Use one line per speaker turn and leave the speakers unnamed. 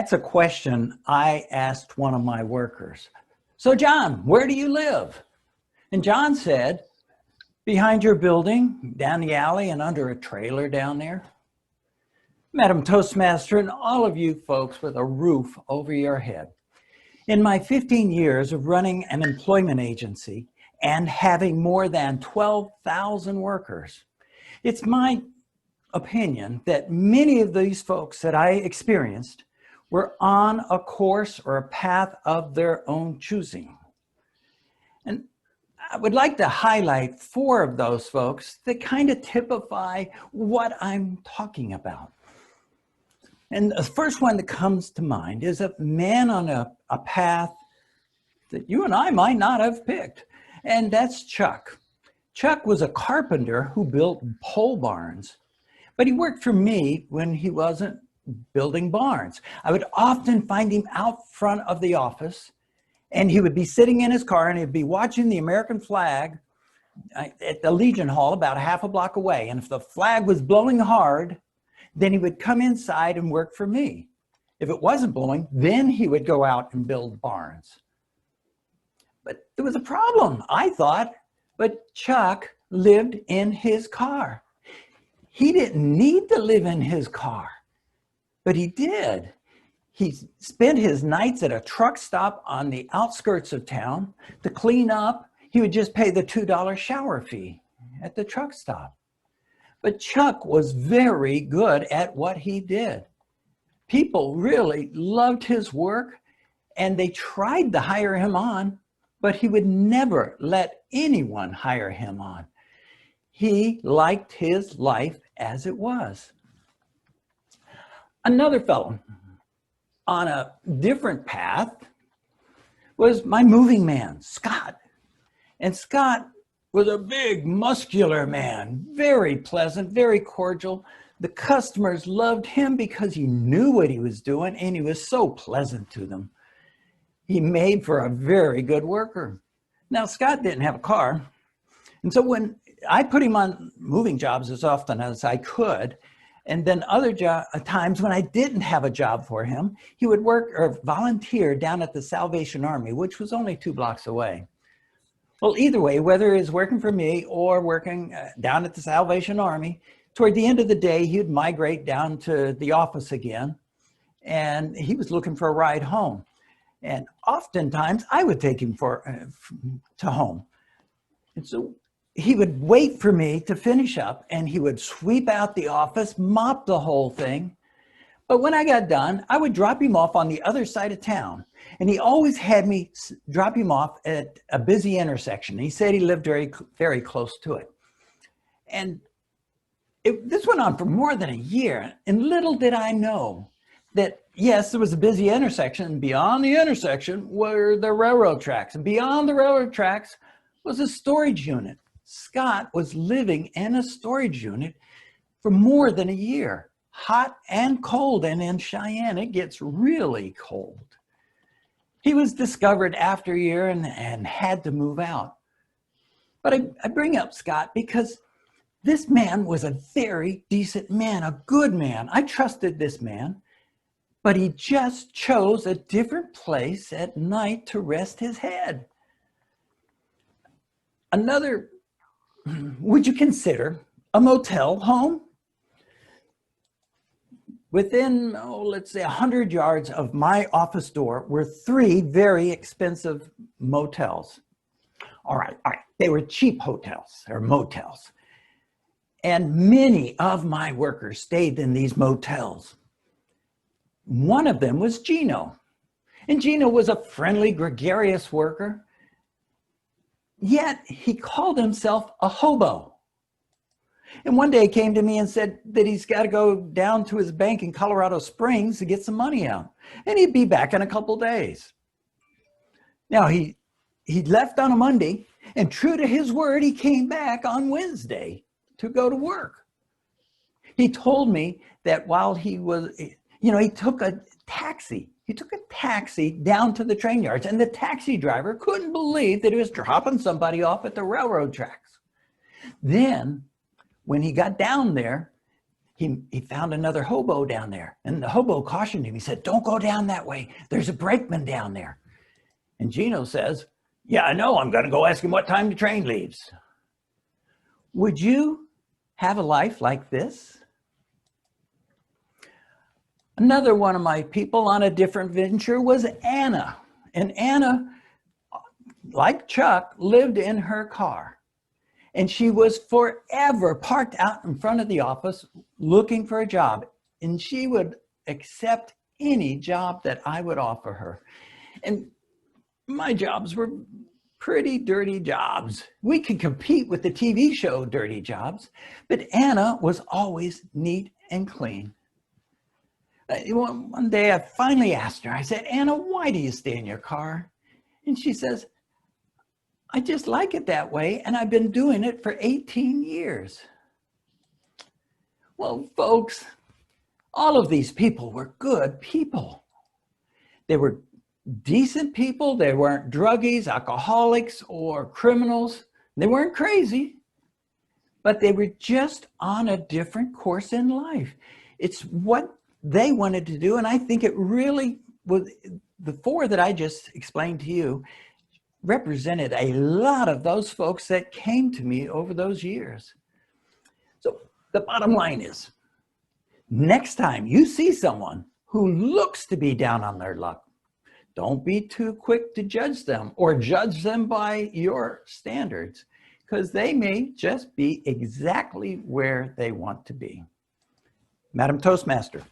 That's a question I asked one of my workers. So John, where do you live? And John said, behind your building, down the alley and under a trailer down there. Madam Toastmaster and all of you folks with a roof over your head. In my 15 years of running an employment agency and having more than 12,000 workers, it's my opinion that many of these folks that I experienced were on a course or a path of their own choosing. And I would like to highlight 4 of those folks that kind of typify what I'm talking about. And the first one that comes to mind is a man on a path that you and I might not have picked, and that's Chuck. Chuck was a carpenter who built pole barns, but he worked for me when he wasn't building barns. I would often find him out front of the office, and he would be sitting in his car and he'd be watching the American flag at the Legion Hall about half a block away. And if the flag was blowing hard, then he would come inside and work for me. If it wasn't blowing, then he would go out and build barns. But there was a problem, I thought, but Chuck lived in his car. He didn't need to live in his car, but he did. He spent his nights at a truck stop on the outskirts of town. To clean up, he would just pay the $2 shower fee at the truck stop. But Chuck was very good at what he did. People really loved his work, and they tried to hire him on, but he would never let anyone hire him on. He liked his life as it was. Another fellow on a different path was my moving man, Scott. And Scott was a big, muscular man, very pleasant, very cordial. The customers loved him because he knew what he was doing and he was so pleasant to them. He made for a very good worker. Now, Scott didn't have a car. And so when I put him on moving jobs as often as I could, and then other times when I didn't have a job for him, he would work or volunteer down at the Salvation Army, which was only 2 blocks away. Well, either way, whether he was working for me or working down at the Salvation Army, toward the end of the day, he'd migrate down to the office again, and he was looking for a ride home. And oftentimes, I would take him to home. And so he would wait for me to finish up, and he would sweep out the office, mop the whole thing. But when I got done, I would drop him off on the other side of town. And he always had me drop him off at a busy intersection. He said he lived very, very close to it. And this went on for more than a year. And little did I know that, yes, there was a busy intersection. And beyond the intersection were the railroad tracks. And beyond the railroad tracks was a storage unit. Scott was living in a storage unit for more than a year, hot and cold. And in Cheyenne, it gets really cold. He was discovered after a year and had to move out. But I bring up Scott because this man was a very decent man, a good man. I trusted this man, but he just chose a different place at night to rest his head. Another, would you consider a motel home? Within, let's say 100 yards of my office door were 3 very expensive motels. All right. They were cheap hotels or motels. And many of my workers stayed in these motels. One of them was Gino. And Gino was a friendly, gregarious worker. Yet he called himself a hobo. And one day he came to me and said that he's got to go down to his bank in Colorado Springs to get some money out. And he'd be back in a couple days. Now he left on a Monday, and true to his word, he came back on Wednesday to go to work. He told me that while he was, he took a taxi. He took a taxi down to the train yards, and the taxi driver couldn't believe that he was dropping somebody off at the railroad tracks. Then, when he got down there, he found another hobo down there, and the hobo cautioned him. He said, "Don't go down that way. There's a brakeman down there." And Gino says, "Yeah, I know. I'm going to go ask him what time the train leaves." Would you have a life like this? Another one of my people on a different venture was Anna. And Anna, like Chuck, lived in her car. And she was forever parked out in front of the office looking for a job. And she would accept any job that I would offer her. And my jobs were pretty dirty jobs. We could compete with the TV show Dirty Jobs, but Anna was always neat and clean. One day I finally asked her, I said, "Anna, why do you stay in your car?" And she says, "I just like it that way, and I've been doing it for 18 years. Well, folks, all of these people were good people. They were decent people. They weren't druggies, alcoholics, or criminals. They weren't crazy, but they were just on a different course in life. It's what they wanted to do, and I think it really was, the four that I just explained to you represented a lot of those folks that came to me over those years. So the bottom line is, next time you see someone who looks to be down on their luck, don't be too quick to judge them or judge them by your standards, because they may just be exactly where they want to be. Madam Toastmaster.